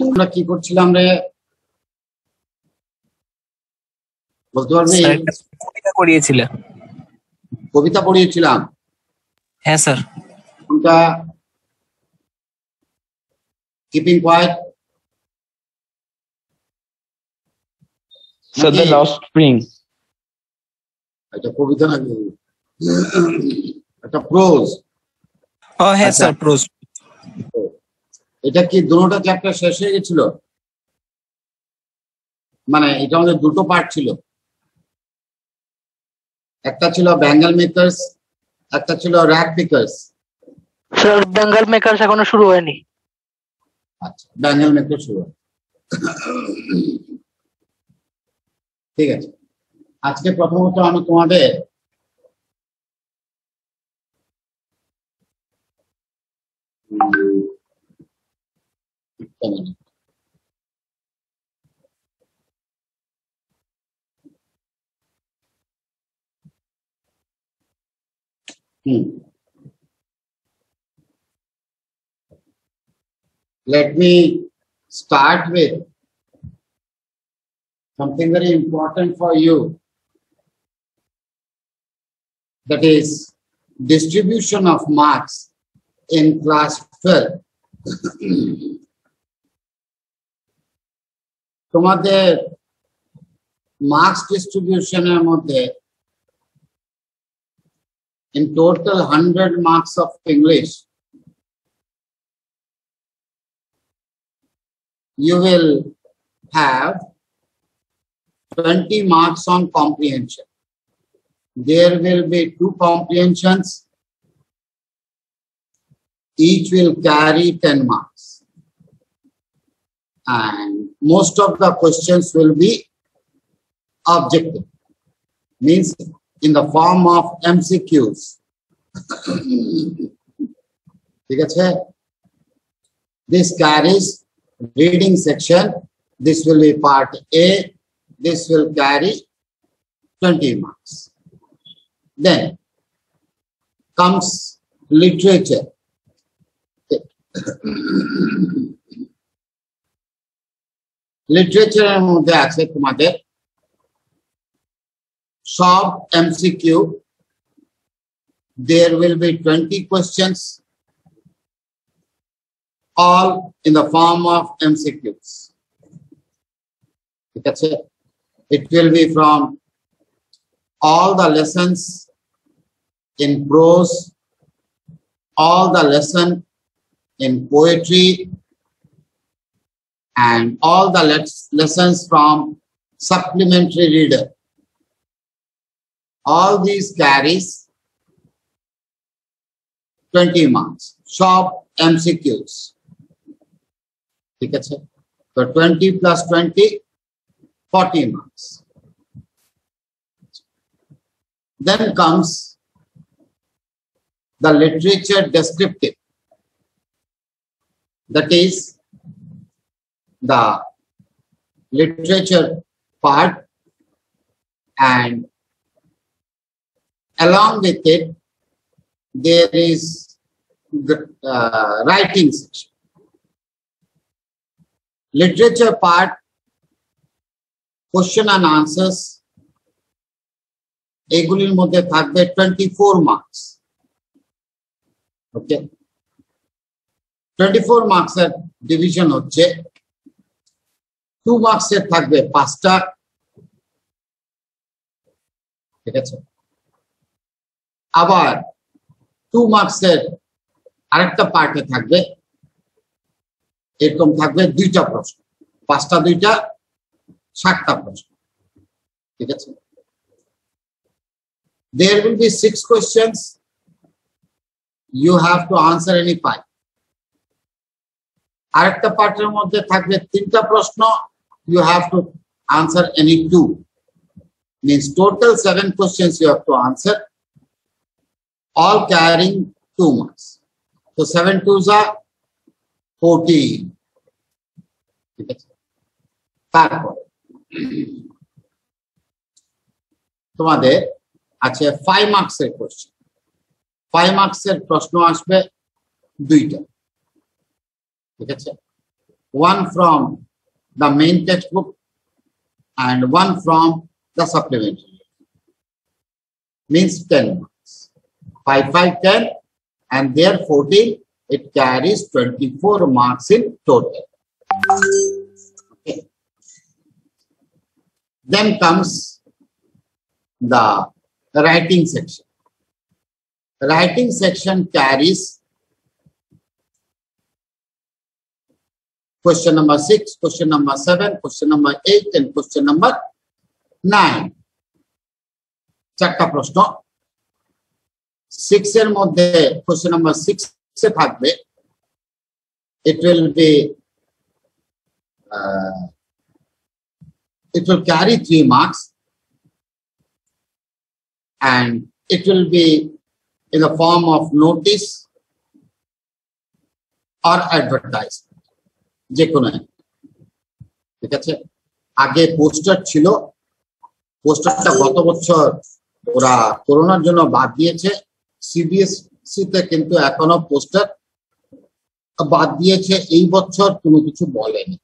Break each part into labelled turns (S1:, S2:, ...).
S1: আমরা কি করছিলাম রে বলতে পারবি?
S2: কবিতা পড়িয়েছিলেন।
S1: কবিতা পড়িয়েছিলাম।
S2: হ্যাঁ স্যার।
S1: কোনটা? Keeping quiet
S3: So the last spring.
S1: এটা কবিতা নাকি? এটা প্রোজ।
S2: ও হ্যাঁ স্যার, প্রোজ।
S1: এটা কি দুটোটা চ্যাপ্টার শেষ হয়ে গেছিল? মানে এটা আমাদের দুটো পার্ট ছিল, একটা ছিল বেঙ্গল মেকার্স, একটা ছিল rack pickers.
S4: Sir Bengal makers এখনো শুরু হয়নি।
S1: আচ্ছা, বেঙ্গল মেকার্স শুরু। ঠিক আছে, আজকে প্রথমত আমি তোমাদের let me start with something very important for you, that is distribution of marks in class 12. তোমাদের মার্কস ডিস্ট্রিবিউশনের মধ্যে in total 100 marks of English, you will have 20 marks on comprehension. There will be 2 comprehensions. Each will carry 10 marks. And most of the questions will be objective, means in the form of MCQs. This carries reading section. This will be part A. This will carry 20 marks. Then comes literature. Literature এর মধ্যে আছে তোমাদের সব MCQ. There will be 20 questions, all in the form of MCQs. It will be from all the lessons in prose, all the lesson in poetry, and all the lessons from supplementary reader. All these carries 20 marks, short MCQs. So 20 plus 20, 40 marks. Then comes the literature descriptive. That is the literature part, and along with it there is the writing section. Literature part, question and answers, এগুলির মধ্যে থাকবে 24 marks. Okay, 24 marks এর division হচ্ছে 2 marks এর থাকবে 5টা। ঠিক আছে, আবার 2 marks এর আরেকটা পার্টে থাকবে এরকম থাকবে 2টা প্রশ্ন, 5টা 2টা 7টা প্রশ্ন। ঠিক আছে, there will be 6 questions. You have to answer any 5. আরেকটা পার্টের মধ্যে থাকবে 3টা প্রশ্ন, you have to answer any 2. Means total 7 questions you have to answer, all carrying 2 marks. So 7 2s are 14. তারপর তোমাদের আছে 5 marks এর কোশ্চেন। 5 marks এর প্রশ্ন আসবে 2টা। ঠিক আছে, one from the main textbook and one from the supplementary. Means 10 marks. 5, 5, 10 and there 14. It carries 24 marks in total. Okay. Then comes the writing section. Writing section carries question number 6, question number 7, question number 8 and question number 9. চারটা প্রশ্ন 6 এর মধ্যে question number 6 এ থাকবে it will carry 3 marks and it will be in the form of notice or advertisement. যে কোনো ঠিক আছে আগে পোস্টার ছিল পোস্টারটা গত বছর ওরা করোনার জন্য বাদ দিয়েছে সিবিএসসি তে কিন্তু এখনো পোস্টার বাদ দিয়েছে এই বছর কোনো কিছু বলেনি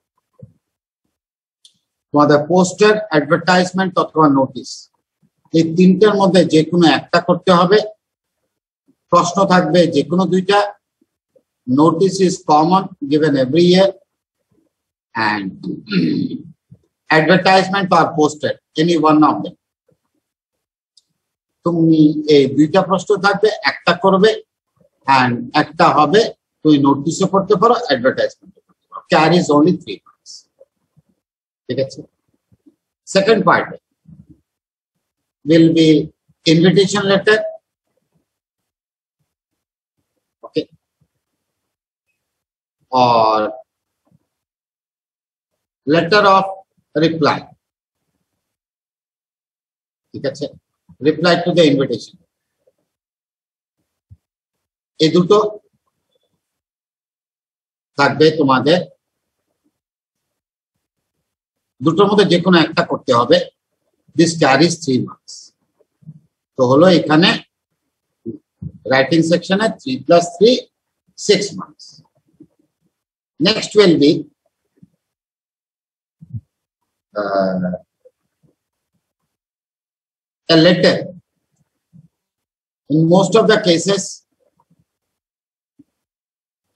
S1: তোমাদের পোস্টার অ্যাডভার্টাইজমেন্ট অথবা নোটিশ এই তিনটার মধ্যে যে কোনো একটা করতে হবে প্রশ্ন থাকবে যে কোনো দুইটা notice is common given every year and advertisement or poster any one of them তুমি এই দুইটা প্রশ্ন থাকবে একটা করবে and একটা হবে তুমি নোটিশে পড়তে পারো অ্যাডভার্টাইজমেন্ট carries only 3 marks ঠিক আছে second part will be invitation letter okay or letter of reply ঠিক আছে reply to the invitation এই দুটো থাকবে তোমাদের দুটোর মধ্যে যে কোনো একটা করতে হবে this carries 3 marks তো হলো এখানে রাইটিং সেকশনে 3 plus 3 6 marks next will be a letter. In most of the cases,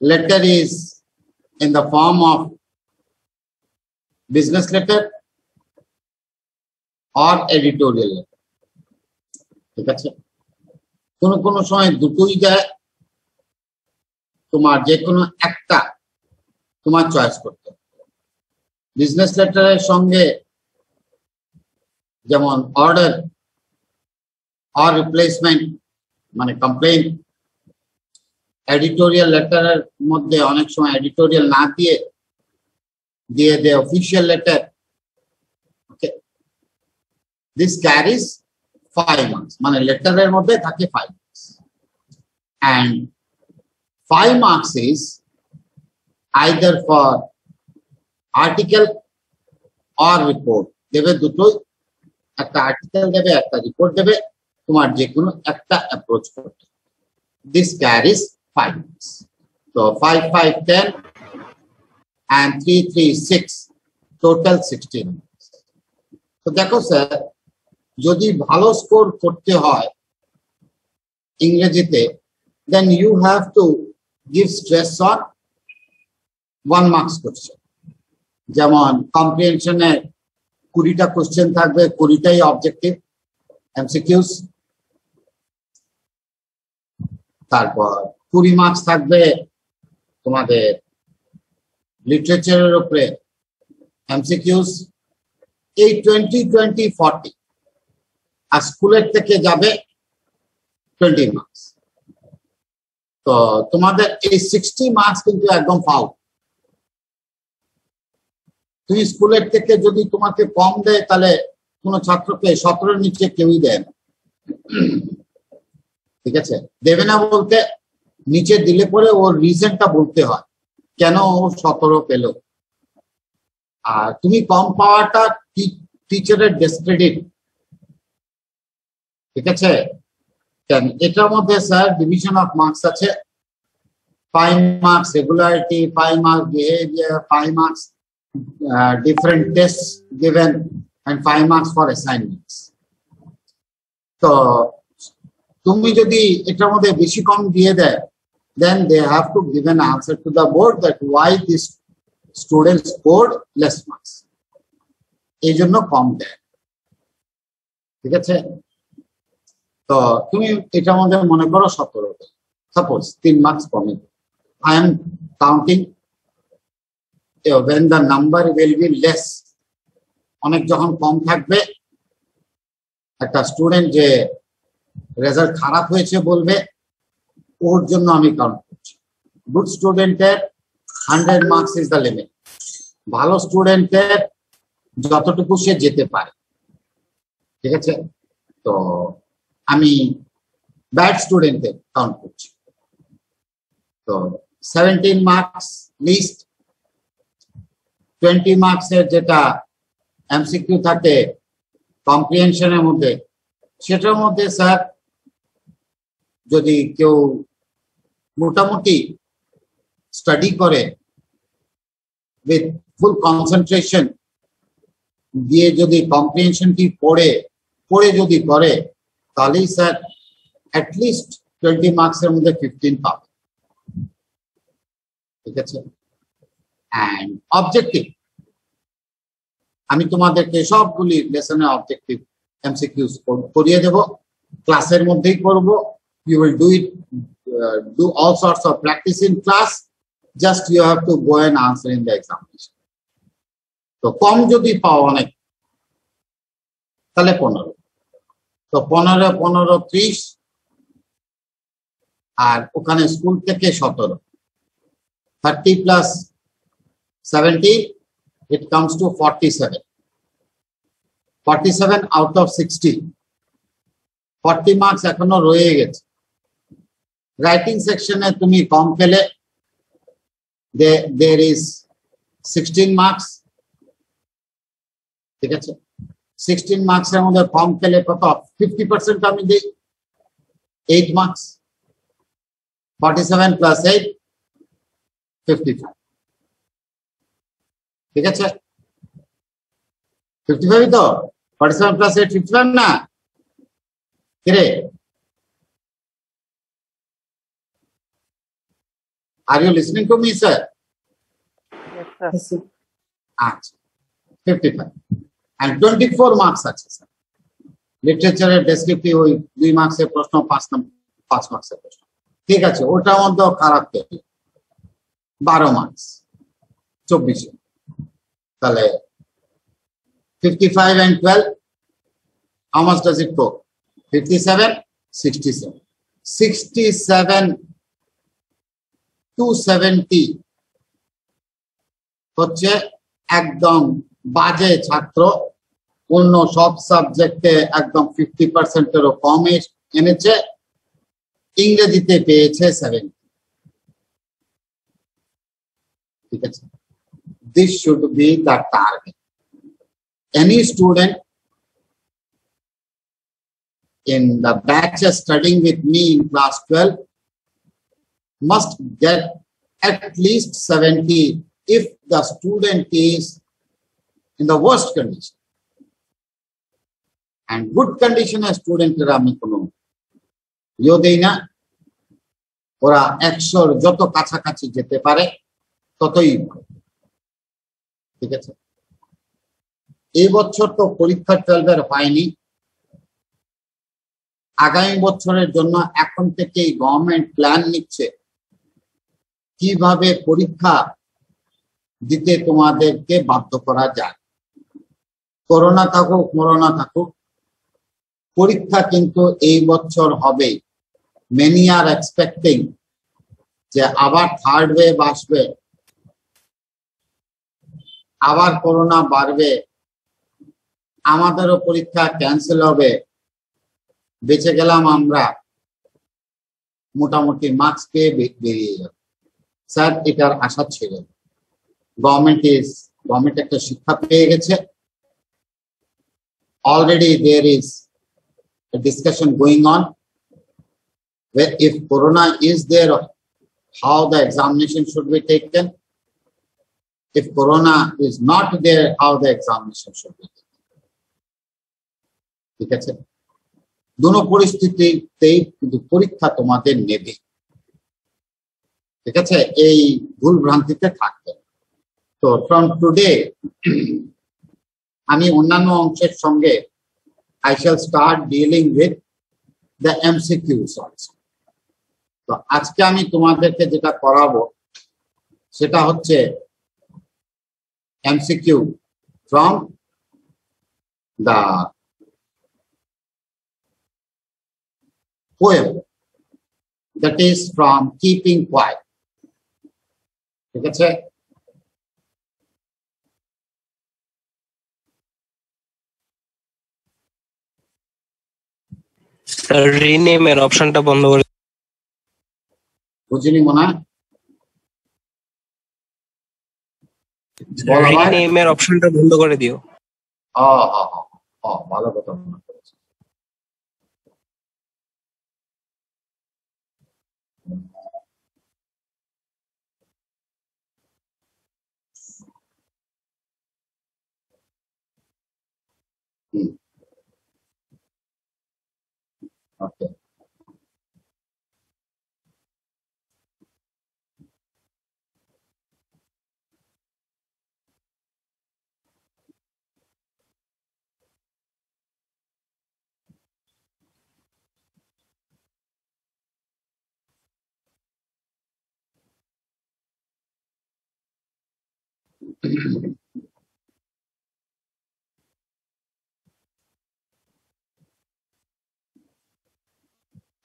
S1: letter is in the form of business letter or editorial letter. ঠিক আছে কোনো কোনো সময় দুটোই যায় তোমার যে কোনো একটা তোমার চয়েস করতে বিজনেস লেটারের সঙ্গে যেমন অর্ডার আর রিপ্লেসমেন্ট মানে কমপ্লেইন এডিটোরিয়াল লেটারের মধ্যে অনেক সময় এডিটোরিয়াল না দিয়ে দেয় official letter okay this carries 5 marks মানে লেটারের মধ্যে থাকে 5 marks and 5 marks is either for article or report দেবে দুটোই একটা আর্টিকেল দেবে একটা রিপোর্ট দেবে তোমার যে কোনো একটা অ্যাপ্রোচ করতে this carries 5 marks so 5 5 10 and 3 3 6 total 16 marks তো দেখো স্যার যদি ভালো স্কোর করতে হয় ইংরেজিতে then you have to give stress on 1 marks question যেমন কম্প্রিহেনশনে 20টা কোশ্চেন থাকবে 20টাই অবজেক্টিভ এমসিকিউস তারপর 20 মার্কস থাকবে তোমাদের লিটারেচারের উপরে এমসিকিউস এই 20 20 40 আর স্কুলের থেকে যাবে 20 মার্কস তো তোমাদের এই 60 মার্কস কিন্তু একদম ফাউল তুমি স্কুলের থেকে যদি তোমাকে কম দেয় তাহলে কোনো ছাত্রকে 17 নিচে কেউই দেয় না ঠিক আছে দেবে না বলতে নিচে দিলে পরে ওর রিজনটা বলতে হয় কেন ও 17 পেল আর তুমি কম পাওয়াটা টিচারের ডিসক্রেডিট ঠিক আছে কেন এটার মধ্যে স্যার ডিভিশন অফ মার্কস আছে 5 marks regularity, 5 marks behavior, 5 marks different tests given, and 5 marks for assignments. So, তুমি যদি এটার মধ্যে বেশি কম দিয়ে দেয়, then they have to give an answer to the board that why this student scored less marks. এই জন্য কম দেয়, ঠিক আছে? তো তুমি এটার মধ্যে মনে করো 17, সাপোজ 3 মার্কস কমে। I am counting when the number will be less. অনেক যখন কম থাকবে, একটা স্টুডেন্ট যে রেজাল্ট খারাপ হয়েছে বলবে, ওর জন্য আমি কাউন্ট করছি। গুড স্টুডেন্টের 100 মার্কস ইজ দ্য লিমিট। ভালো স্টুডেন্টের যতটুকু সে যেতে পারে, ঠিক আছে? তো আমি ব্যাড স্টুডেন্টের কাউন্ট করছি। তো 17 মার্কস লিস্ট, 20 মার্কসের যেটা এমসিকিউ থাকে কম্প্রিহেনশনের মধ্যে, সেটার মধ্যে স্যার যদি কেউ মোটামুটি স্টাডি করে উইথ ফুল কনসেন্ট্রেশন দিয়ে যদি কম্প্রিহেনশনটি পড়ে যদি করে, তাহলেই স্যার অ্যাটলিস্ট 20 মার্কসের মধ্যে 15 পাবে, ঠিক আছে? অ্যান্ড অবজেক্টিভ, আমি তোমাদেরকে সবগুলি লেসনের অবজেক্টিভ এমসিকিউস করিয়ে দেব, ক্লাসের মধ্যেই করব। You will do all sorts of practice in class. Just you have to go and answer in the examination. তো কম যদি পাও অনেক, তাহলে 15। তো 15, 15, 30, আর ওখানে স্কুল থেকে 17, 30 plus 70, it comes to 47. 47 out of 60, 40 marks এখনো রয়ে গেছে। রাইটিং সেকশনে তুমি কম পেলে, there is 16 মার্কস, ঠিক আছে? 16 মার্কসের মধ্যে কম পেলে কত? 50% আমি দিই, 8 মার্কস। 47 plus 8, 55, ঠিক আছে? 55 তো, 47 plus 8, 55 না? কিরে, are you listening to me, sir?
S4: Yes, sir.
S1: আচ্ছা, 55 and 24 মার্কস আছে স্যার। লিটারেচারের ডেসক্রিপটিভ ওই 2 মার্কসের প্রশ্ন, 5 মার্কসের প্রশ্ন, ঠিক আছে? ওটার মধ্যেও খারাপ পেলে 12 মার্কস, 24। তাহলে 55 and 12, how much does it go? 57, 67, 67 to 70 হচ্ছে একদম বাজে ছাত্র, অন্য সব সাবজেক্টে একদম 50%-এরও কম এনেছে, ইংরেজিতে পেয়েছে 70, ঠিক আছে? This should be the target. Any student in the batch studying with me in class 12 must get at least 70 if the student is in the worst condition. And good condition a student আমি কোনো ইয়ে দেই না, ওরা 100-র যত কাছাকাছি যেতে পারে ততই ভালো, ঠিক আছে? এই বছর তো পরীক্ষা 12-এর হয়নি, আগামী বছরের জন্য এখন থেকেই গভর্নমেন্ট প্ল্যান নিচ্ছে কিভাবে পরীক্ষা দিতে তোমাদেরকে বাধ্য করা যায়। করোনা থাকুক মরোনা থাকুক, পরীক্ষা কিন্তু এই বছর হবে। মেনি আর এক্সপেক্টিং যে আবার থার্ড ওয়েভ আসবে, আবার করোনা বাড়বে, আমাদেরও পরীক্ষা ক্যান্সেল হবে, বেঁচে গেলাম আমরা, মোটামুটি মার্কস পেয়ে বেরিয়ে যাবে। স্যার এটার আশা ছিল। গভর্নমেন্ট একটা শিক্ষা পেয়ে গেছে। Already there is a discussion going on where if corona is there how the examination should be taken. If corona is not there, how the examination should be taken. ঠিক আছে, দুটো পরিস্থিতিতেই কিন্তু পরীক্ষা তোমাদের নেবে। ঠিক আছে, এই ভুল ভ্রান্তিতে থাকবে। তো ফ্রম টুডে আমি অন্যান্য অংশের সঙ্গে I shall start dealing with the MCQs also. তো আজকে আমি তোমাদেরকে যেটা করাবো সেটা হচ্ছে MCQ from the poem, that is from Keeping Quiet. ঠিক আছে,
S2: স্যার রিনেমের অপশনটা বন্ধ করে
S1: বুঝিনি মনে হয়? বলো ভাই।
S2: রিনেমের অপশনটা বন্ধ করে দিও।
S1: ভালো কথা মনে করেছো। Okay.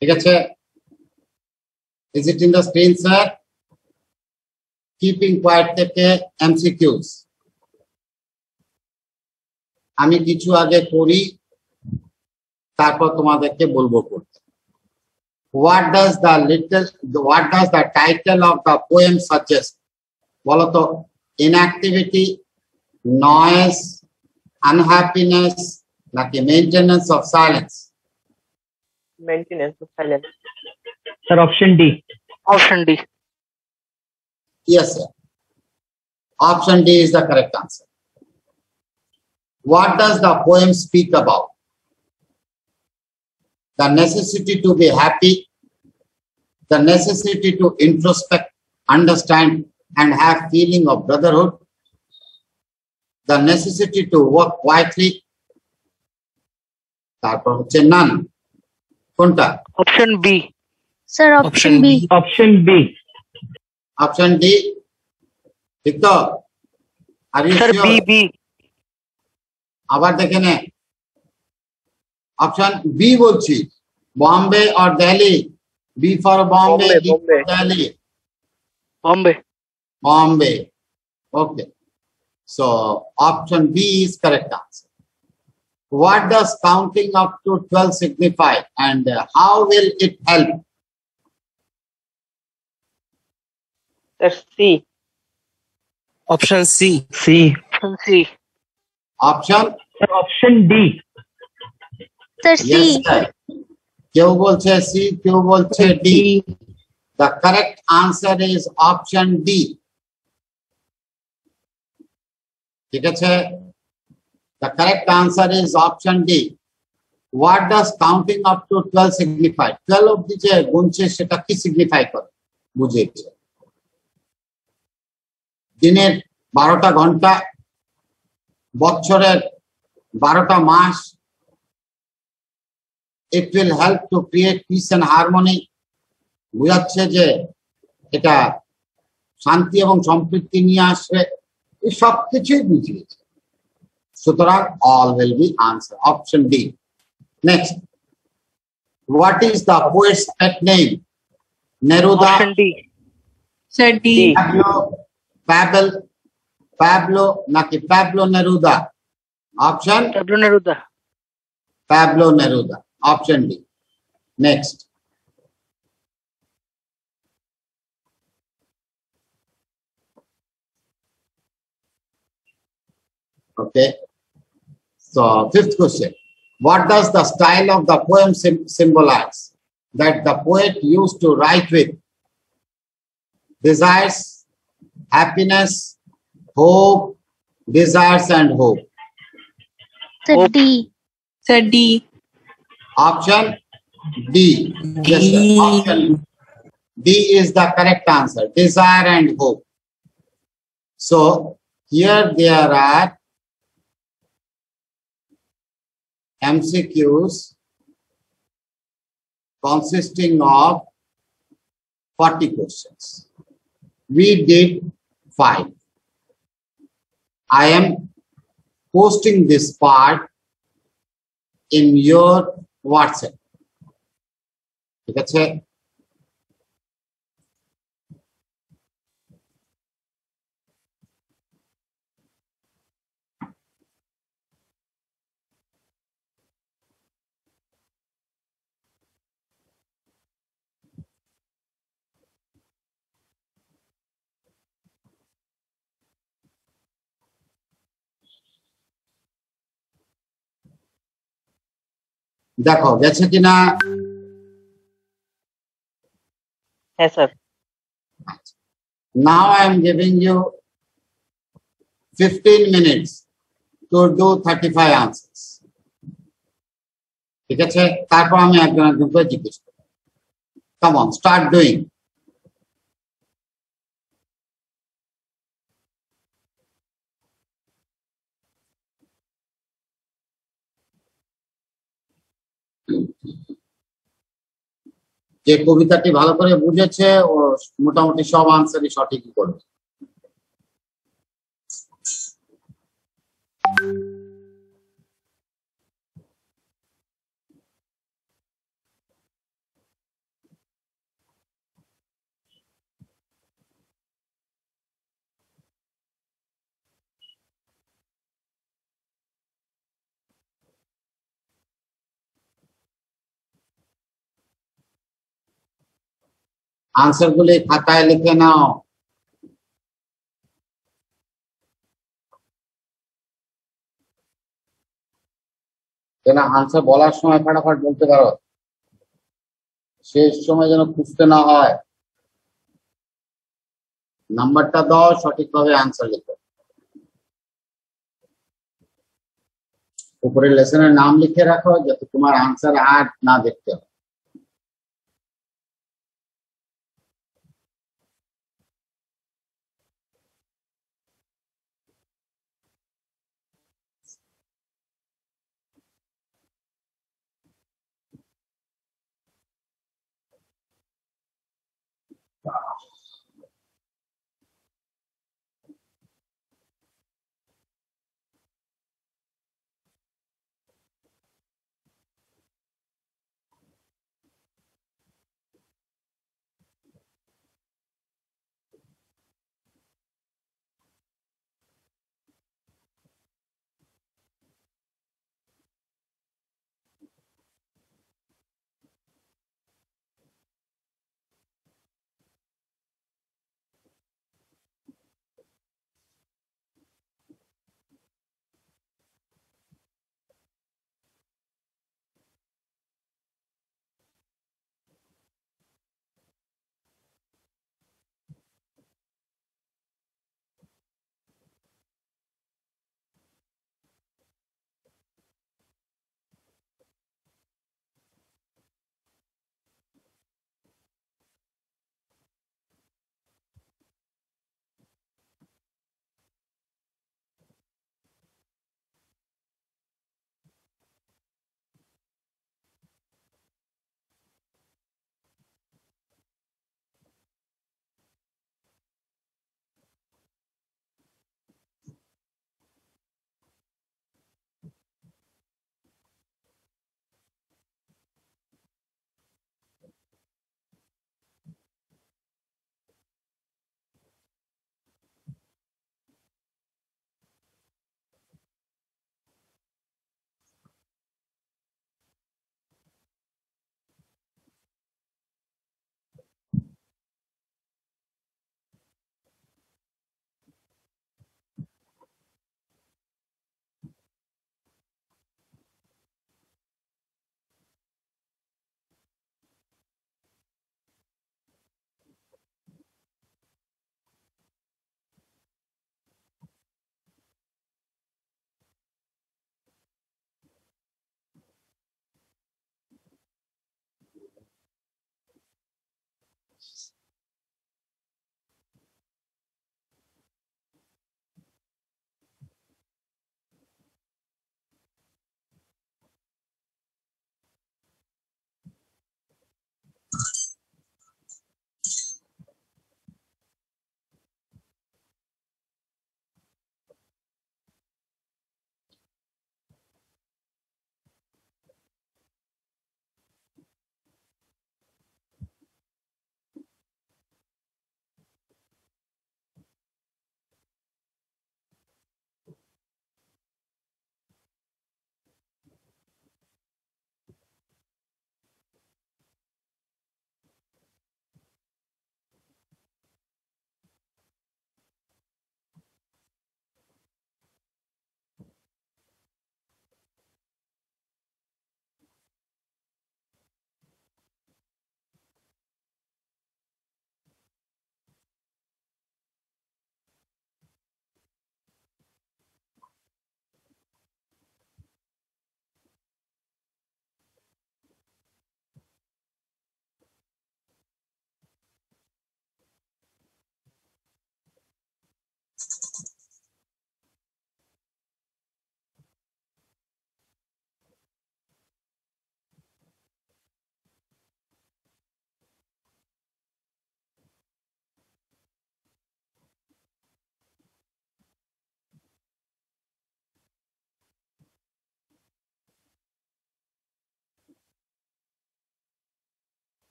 S1: ঠিক আছে, is it in the screen sir? Keeping Quiet থেকে MCQs আমি কিছু আগে করি, তারপর তোমাদেরকে বলবো করতে। What does the title of the poem suggest? বলো তো, inactivity, noise, unhappiness, নাকি maintenance of silence?
S4: Maintenance of silence.
S3: Sir, option D.
S4: Option D.
S1: Yes, sir. Option D is the correct answer. What does the poem speak about? The necessity to be happy, the necessity to introspect, understand, and have feeling of brotherhood, the necessity to work quietly. তারপর হচ্ছে none. কোনটা?
S4: Option B.
S5: Sir, option B.
S3: Option B.
S1: Option D. ঠিক তো? Are you
S4: Sir,
S1: sure?
S4: B.
S1: আবার দেখে নে। Option B বলছি, Bombay or Delhi? B for Bombay,
S4: Bombay,
S1: D for Delhi.
S4: Bombay.
S1: Bombay. Okay. So option B is correct answer. What does counting up to 12 signify, and how will it help?
S4: That's C.
S2: Option C.
S4: Option C.
S1: Option?
S3: Sir, option D.
S5: Sir, C.
S1: Yes, sir. কেউ বলছে C, কেউ বলছে D. The correct answer is option D. ঠিক আছে? The correct answer is option D. What does counting up to 12 signify? 12 অবধি যে গুনছে সেটা কি সিগনিফাই করে? বুঝেছে। দিনের 12টা ঘন্টা, বছরের 12টা মাস। It will help to create peace and harmony. বুঝাচ্ছে যে এটা শান্তি এবং সম্প্রীতি নিয়ে আসবে। এই সব কিছুই বুঝিয়েছে। সুতরাং all will be answer. Option D. Next. What is the poet's pet name? Neruda,
S4: Option D.
S5: Sir, D.
S1: Pablo নাকি Pablo Neruda? Option?
S4: Pablo Neruda.
S1: Pablo Neruda. Option D. Next. Okay. So fifth question. What does the style of the poem symbolize? That the poet used to write with desires, happiness, hope, desires and hope.
S5: Sir,
S4: Hope.
S5: D.
S6: Sir, D.
S1: Option D. Yes, sir. Option D is the correct answer. Desire and hope. So here there are MCQs consisting of 40 questions. We did 5. I am posting this part in your WhatsApp. ঠিক আছে? দেখো গেছে কিনা?
S4: Yes, sir.
S1: Now I am giving you 15 minutes to do 35 answers. ঠিক আছে? তারপর আমি একজন একজন করে জিজ্ঞেস করব। Come on, start doing. যে কবিতাটি ভালো করে বুঝেছে ও মোটামুটি সব আনসারই সঠিকই করবে। আনসারগুলি খাতায় লিখে নাও। যেন আনসার বলার সময় ফাটাফাট বলতে পারো, শেষ সময় যেন খুঁজতে না হয়। নাম্বারটা দাও, সঠিকভাবে আনসার লিখো। উপরে লেসনের নাম লিখে রাখো যাতে তোমার আনসার আর না দেখতে হয়।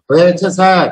S1: হয়েছে sir.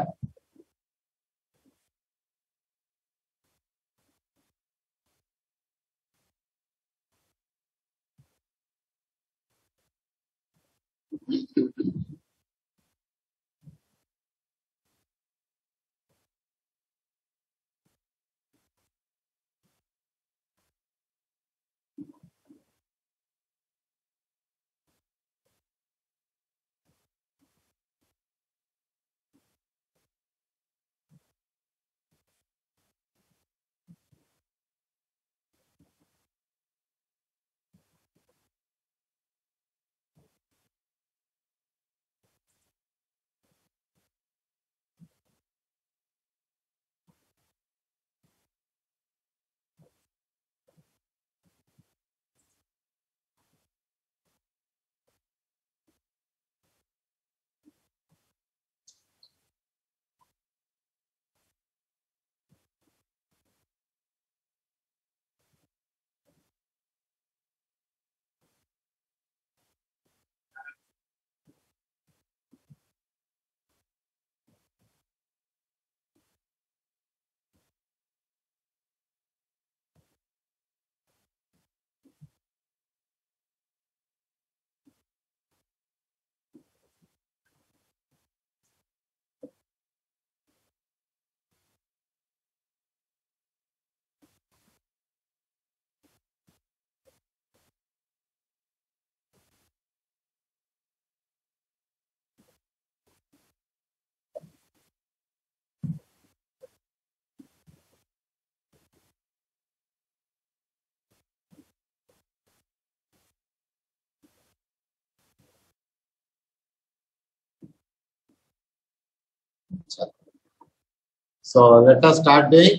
S1: So let us start doing.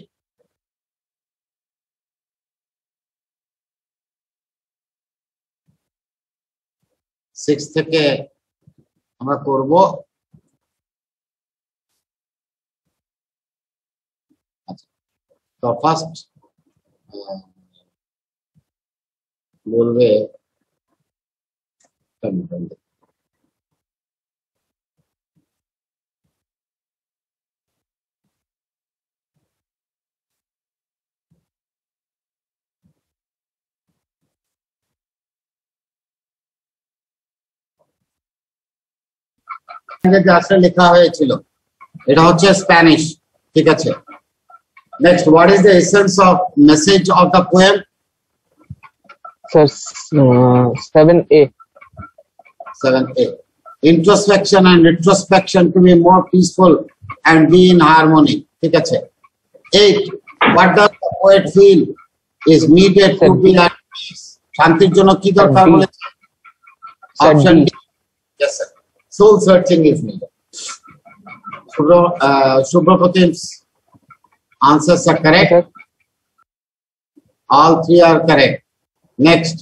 S1: Six থেকে আমরা করব। তো ফার্স্ট বলবে যে আসলে লেখা হয়েছিল এটা হচ্ছে স্প্যানিশ, ঠিক আছে। Next, what is the essence of message of the poem?
S6: Sir, 7A.
S1: 7A. Introspection and retrospection to be more peaceful and be in harmony, ঠিক আছে। 8. What does the poet feel is needed to be at peace? শান্তির জন্য কি দরকার বলেছে? Option D. Yes, sir. Soul searching is needed. Subhrapatim's answers are correct.
S6: Okay.
S1: All three are correct. Next,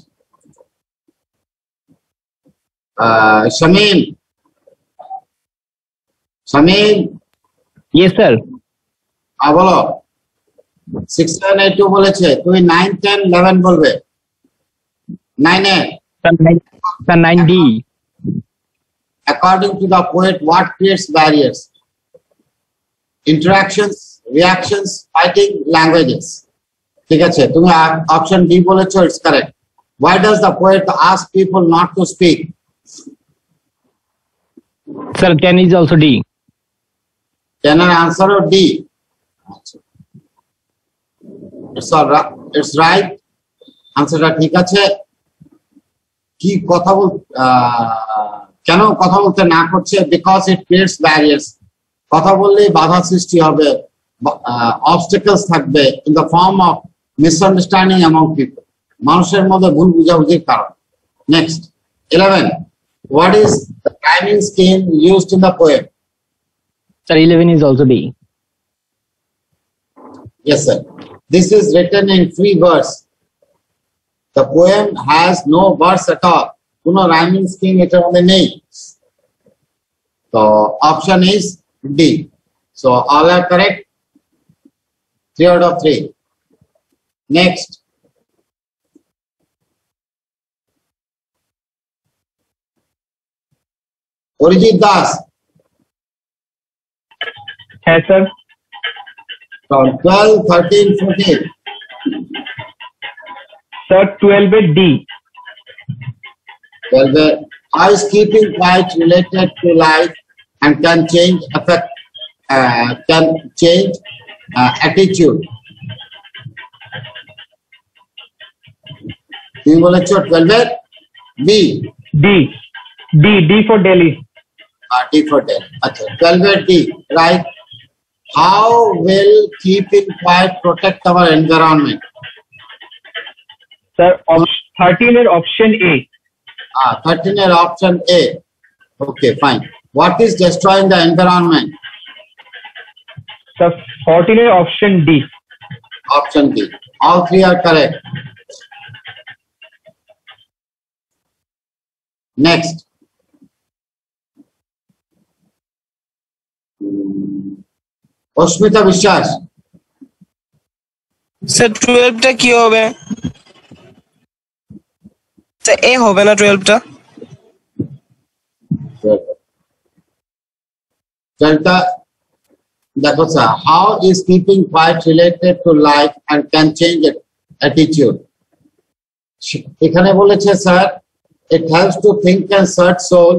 S1: Shamim.
S3: Yes, sir.
S1: বলো। 6, 7, 8, 2 বলেছে, তুমি 9, 10, 11 বলবে। 9A.
S3: Sir, 9D.
S1: According to the poet, what creates barriers? Interactions, reactions, fighting, languages. ঠিক আছে, তুমি option D বলেছো, it's correct. Why does the poet ask people not to speak?
S3: Sir, 10 is also D.
S1: 10 এর answer ও D. It's all right, it's right, আনসারটা ঠিক আছে। কি কথা কেন কথা বলতে না করছে? Because it creates barriers. কথা বললেই বাধা সৃষ্টি হবে, অবস্টাকলস থাকবে in the form of misunderstanding among people, মানুষের মধ্যে ভুল বুঝাবুঝির কারণ। Next, 11. What is the rhyming scheme used in the poem?
S3: Sir, 11 is also D.
S1: Yes, sir. This is written in free verse. The poem has no verse at all. কোনো rhyming scheme এটার মধ্যে নেই। So option is D. So all are correct. 3 out of 3. Next, Arijit Das.
S6: है sir.
S1: So 12, 13, 14.
S6: Sir, 12 is D.
S1: 12 is keeping quiet related to life and can change attitude. তুমি বলেছো 12 B.
S6: D for Delhi.
S1: D for Delhi. अच्छा 12 D. Right. How will keeping quiet protect our environment?
S6: Sir, 13 is option A.
S1: 13 is option A. Okay, fine. What is destroying the environment?
S6: Sir, 14 is option D.
S1: Option D. All three are correct. Next. অস্মিতা বিশ্বাস।
S2: Sir 12 টা কি হবে? Sir এ হবে না 12 টা?
S1: Delta, দেখো sir, how is keeping quiet related to life and can change attitude? এখানে বলেছে sir, it helps to think and search soul,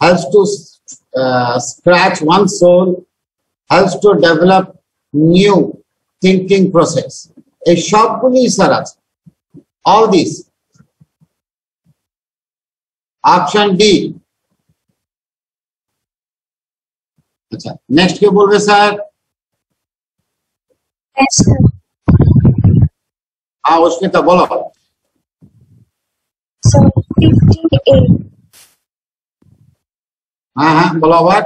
S1: helps to scratch one's soul, helps to develop new thinking process. এই সবগুলি sir আছে, all these. Option D. আচ্ছা, next কে বলবে sir?
S5: Yes, sir.
S1: অস্মিতা বলো।
S5: So 15A.
S1: হ্যাঁ বলো আবার।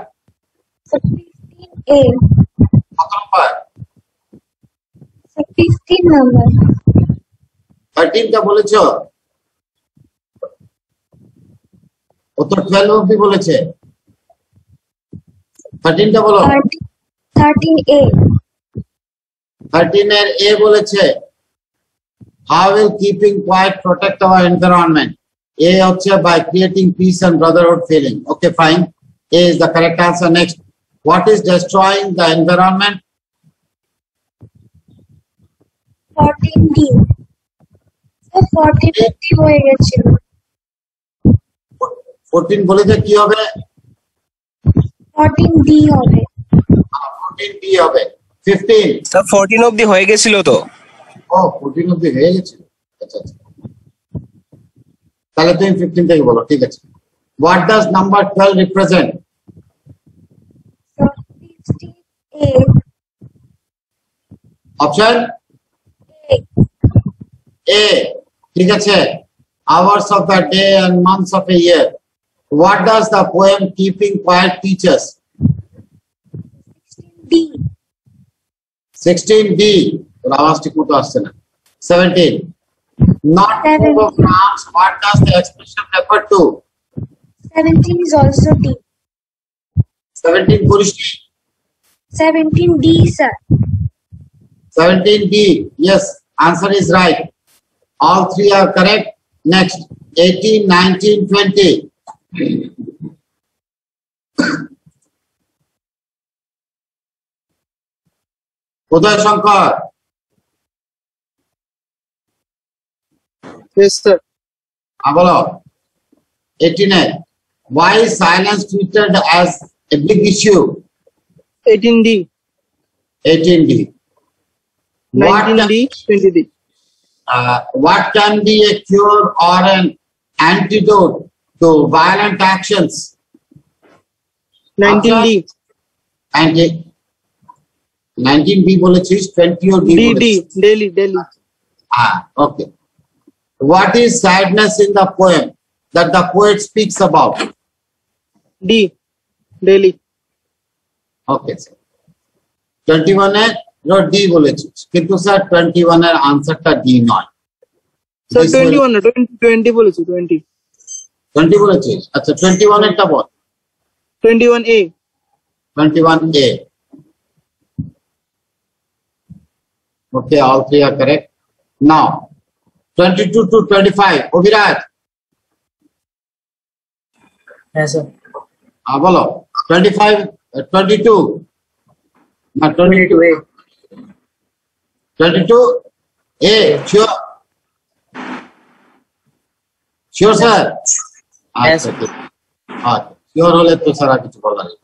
S5: So 15A.
S1: কত নম্বর?
S5: So 15 number.
S1: 13 টা বলেছো? ও তো 12 অবধি বলেছে। 13 টা বলো।
S5: 13A.
S1: 13 এর A বলেছে, how will keeping quiet protect our environment? A হচ্ছে by creating peace and brotherhood feeling. Okay, fine. A is the correct answer. Next, what is destroying the environment?
S5: 14D. So 14D হয়ে গেছিল।
S1: 14 বলেছে কি হবে?
S5: 14D হবে।
S1: 14D হবে। 15.
S2: Sir 14 অবধি হয়ে গেছিল তো।
S1: 14 অবধি হয়ে গেছে। আচ্ছা। তাহলে তুমি 15 থেকে বলো, ঠিক আছে। What does number 12 represent?
S5: So 16A.
S1: Option A. ঠিক আছে। Hours of the day and months of a year. What does the poem Keeping Quiet teach us?
S5: 16D.
S1: 16D. আওয়াজটি কোথাও আসছে না। 17. Not move of arms. What does the expression refer to?
S5: 17 is also D.
S1: 17 পুরুষ।
S5: 17D, sir.
S1: 17D. Yes, answer is right. All three are correct. Next, 18, 19, 20. Uday Shankar.
S2: Yes sir.
S1: বলো। 18 why is silence treated as a big issue?
S2: 18D,
S1: 18D.
S2: 19D, 20D.
S1: What can be a cure or an antidote to violent actions?
S2: 19D.
S1: 19B বলেছিস, 20 ও D বলেছিস।
S2: Delhi.
S1: Okay. What is sadness in the poem that the poet speaks about?
S2: D, Delhi.
S1: Okay, sir. 21 এর D বলেছিস, কিন্তু sir 21 এর আনসারটা D নয়।
S2: Sir 21 না 20 বলেছি 20.
S1: 20 বলেছিস? আচ্ছা 21 এরটা বল।
S2: 21A.
S1: 21A. Okay, all three are correct. Now, 22 to 25. Obiraj.
S7: Yes, sir.
S1: বলো। 25, 22. না 22A 22A sure sir আচ্ছা sure হলে তো সারা কিছু বলার নেই।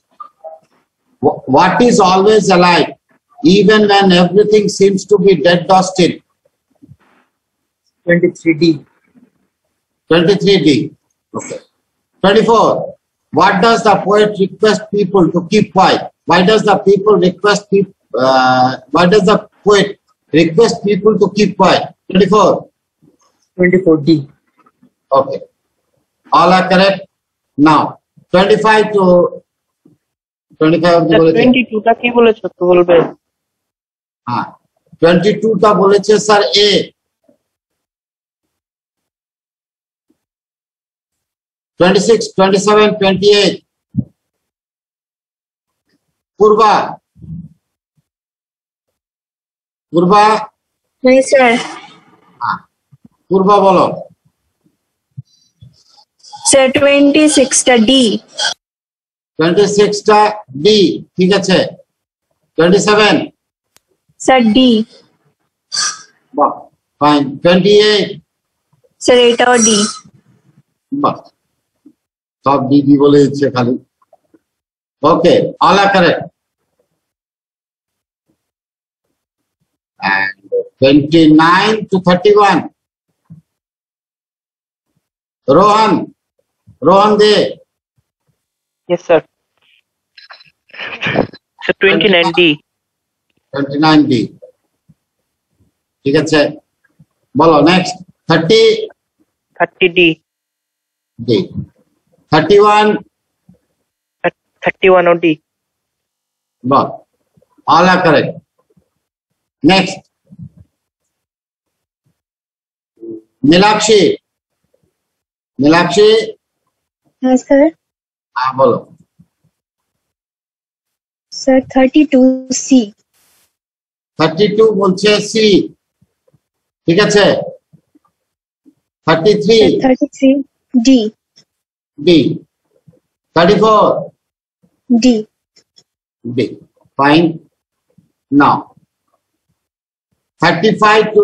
S1: What is always alive even when everything seems to be dead or still?
S2: 23D.
S1: 23D. Okay. 24. What does the poet request people to keep quiet? Why does the poet request people to keep quiet? 24.
S2: 24D.
S1: Okay. All are correct. Now 25 to 25 অবধি বলেছে।
S4: 22 টা কি বলেছো একটু বলবে?
S1: হ্যাঁ 22 টা বলেছে স্যার এ। 26, 27, 28 পূর্বা
S5: Yes, sir.
S1: পূর্বা বলো।
S5: Sir, 26টা D.
S1: 26 টা ডি ঠিক আছে। 27
S5: Sir, D.
S1: বাহ ফাইন। 28
S5: Sir, এটাও D.
S1: বাহ সব ডি বলে দিচ্ছে খালি। Okay all are correct. and 29 to 31 Rohan de
S4: Yes, sir. So 29D.
S1: 29D ঠিক আছে বলো next
S4: 30D.
S1: D 31
S4: 31OD.
S1: Ball all are correct next Nilakshi
S5: Yes, sir.
S1: বলো
S5: Sir, 32C.
S1: 32 বলছে সি ঠিক আছে 33
S5: Sir, 33D.
S1: D 34
S5: D.
S1: D fine now 35 to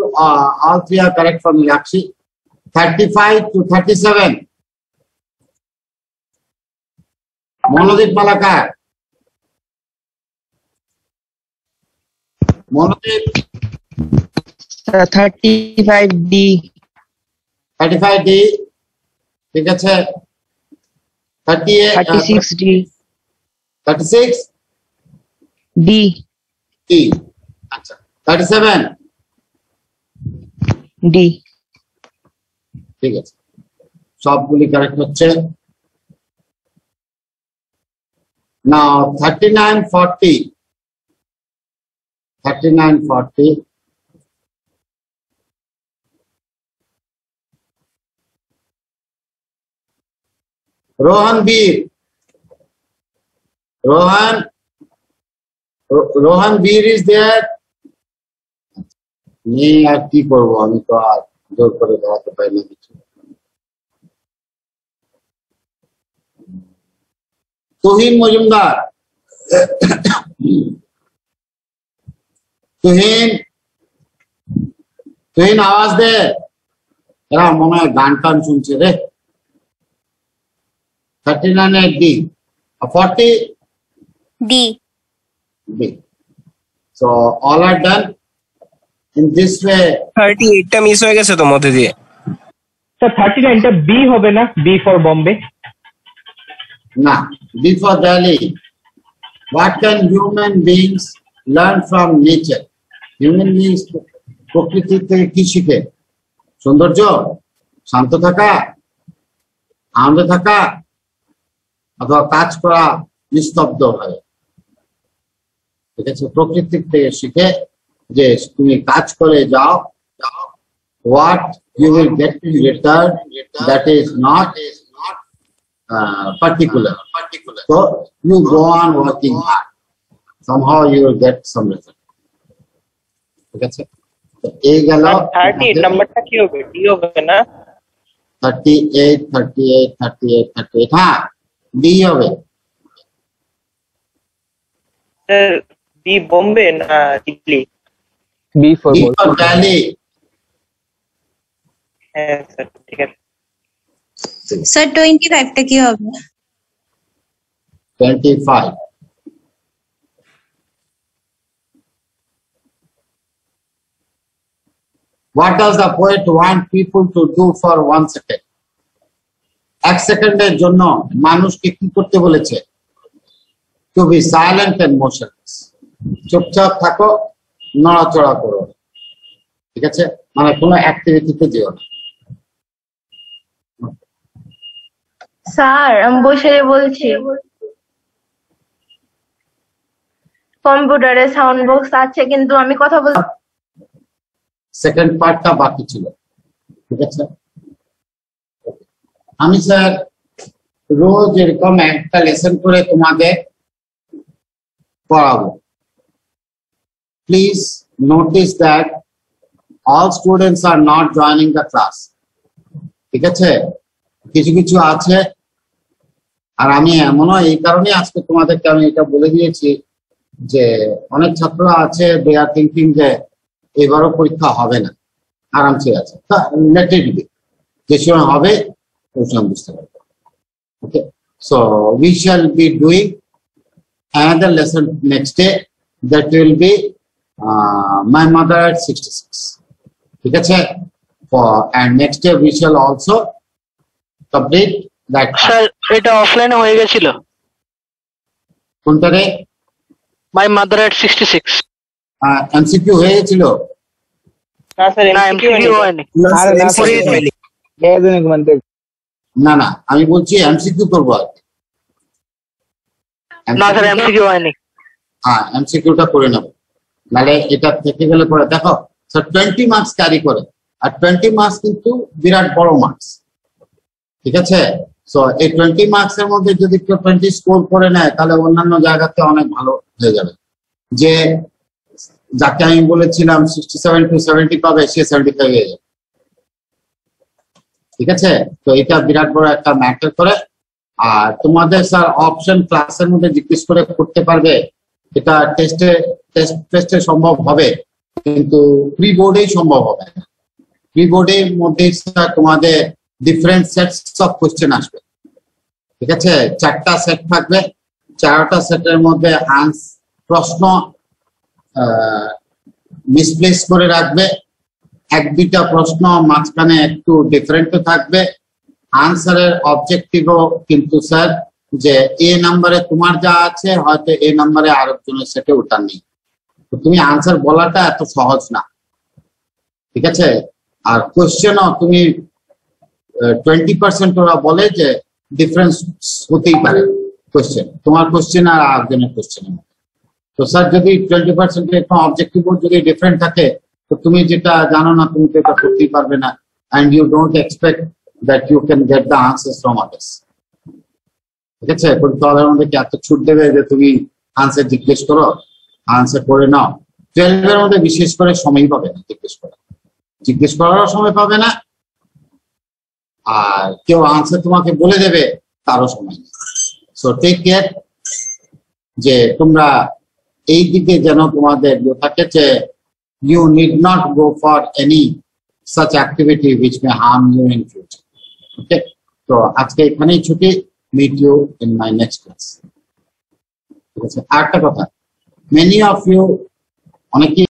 S1: all three are correct from Nilakshi 35 to 37 Monodip Malakar Monodip
S2: 35D.
S1: 35D ঠিক আছে 38
S2: 36D.
S1: 36
S2: D.
S1: D আচ্ছা 37
S2: D.
S1: ঠিক আছে সবগুলি কারেক্ট হচ্ছে নাও 39 40 Rohan Beer is there নেই আর কি করবো আমি তো আর জোর করে দেখাতে পারি না কিছু তুহিন মজুমদার তুহিন আওয়াজ দে এরা মনে হয় গান টান শুনছে রে 39 D 40
S5: D.
S1: D so all are done in this way
S2: 38টা মিস হয়ে গেছে তো মধ্যে দিয়ে।
S6: স্যার 39 টা বি হবে না? B for Bombay.
S1: না B for Delhi what can human beings learn from nature human beings প্রকৃতি থেকে কি শিখে সৌন্দর্য শান্ত থাকা আনন্দ থাকা অথবা কাজ করা নিস্তব্ধ হয় ঠিক আছে প্রকৃতি থেকে শিখে যে তুমি কাজ করে যাও what you will get in return that is not particular so you go on working hard somehow you will get some result ঠিক আছে তো এই গেল
S4: 38 নাম্বারটা কি হবে? ডি হবে না?
S1: 38 হ্যাঁ ডি হবে
S4: স্যার D বি বোম্বে না Delhi?
S2: B for
S1: B
S2: ball.
S1: for Delhi.
S4: হ্যাঁ স্যার ঠিক আছে।
S5: স্যার 25 টা কি হবে?
S1: 25. What does the poet want people to do for 1 second? 1 সেকেন্ডের জন্য মানুষকে কি করতে বলেছে? To be silent and motionless. চুপচাপ থাকো, নড়াচড়া করো। ঠিক আছে, মানে কোনো অ্যাক্টিভিটিতে যেও না।
S7: স্যার আমি বসে বলছি কম্পিউটারে সাউন্ড বক্স আছে কিন্তু আমি কথা বল
S1: সেকেন্ড পার্টটা বাকি ছিল। ঠিক আছে, আমি স্যার রোজ এরকম একটা লেসন করে তোমাদের পড়াবো। Please notice that all students are not joining the class. ঠিক আছে, কিছু কিছু আছে, আর আমি এমনও এই কারণে আজকে তোমাদেরকে আমি এটা বলে দিয়েছি যে অনেক ছাত্ররা আছে দে আর থিঙ্কিং যে এবারও পরীক্ষা হবে না, আরামসে আছে, লেট ইট বি, যে সময় হবে ওই সময় বুঝতে পারবে। Okay, so we shall be doing another lesson next day that will be my mother at 66. ঠিক আছে, and next day we shall also complete that.
S8: Sir এটা অফলাইনে হয়ে গেছিল।
S1: কোনটা রে?
S8: My mother at 66।
S1: MCQ হয়ে গেছিল?
S4: না স্যার
S8: না
S4: এমসিকিউ
S8: এমসিকিউ হয়নি।
S2: আরে না
S1: না না, আমি বলছি MCQ করবো আর কি।
S8: না স্যার এমসিকিউ হয়নি।
S1: হ্যাঁ, MCQটা করে নেব, নাহলে এটা থেকে গেলে পরে দেখো স্যার 20 মার্কস ক্যারি করে, আর 20 মার্কস কিন্তু বিরাট বড় মার্কস। ঠিক আছে, সো এই 20 মার্কস এর মধ্যে যদি কেউ 20 স্কোর করে নেয় তাহলে অন্যান্য জায়গাতে অনেক ভালো হয়ে যাবে। যে যাকে আমি বলেছিলাম 67 to 70 পাবে, সে 75 হয়ে যাবে। ঠিক আছে, তো এটা বিরাট বড় একটা ম্যাটার করে। আর তোমাদের স্যার অপশন ক্লাসের মধ্যে জিজ্ঞেস করে করতে পারবে, এটা টেস্টে সম্ভব হবে, কিন্তু প্রি বোর্ডেই সম্ভব হবে না। প্রি বোর্ডের মধ্যে স্যার তোমাদের ডিফারেন্ট সেটস অফ কোশ্চেন আসবে। ঠিক আছে, 4টা সেট থাকবে, 4টা সেটের মধ্যে প্রশ্ন মিসপ্লেস করে রাখবে, 1-2টা প্রশ্ন মাঝখানে একটু ডিফারেন্ট থাকবে। আনসারের অবজেক্টিভও কিন্তু স্যার যে এ নাম্বারে তোমার যা আছে হয়তো এ নাম্বারে আরেকজনের সেটে ওটা নেই, তো তুমি আনসার বলাটা এত সহজ না। ঠিক আছে, আর কোশ্চেনও তুমি 20% ওরা বলে যে ডিফারেন্স হতেই পারে কোশ্চেন, তোমার কোশ্চেন আর আরেকজনের কোশ্চেনের মধ্যে। তো স্যার যদি 20% একটু অবজেক্টিভ যদি ডিফারেন্ট থাকে, তো তুমি যেটা জানো না তুমি তো এটা করতেই পারবে না, and you don't expect that you can get the answers from others. ঠিক আছে, পরীক্ষার মধ্যে কি এত ছুট দেবে যে তুমি আনসার জিজ্ঞেস করো, আনসার করে নাও? 12 এর মধ্যে বিশেষ করে সময় পাবে না জিজ্ঞেস করারও সময় পাবে না, আর কেউ আনসার তোমাকে বলে দেবে তারও সময় নেই। সো টেক কেয়ার যে তোমরা এই দিকে যেন তোমাদের থাকে যে you need not go for any such activity which may harm you in future. Okay, so আজকে এখানেই ছুটি, meet you in my next class. ঠিক আছে, আরেকটা কথা, many of you অনেকেই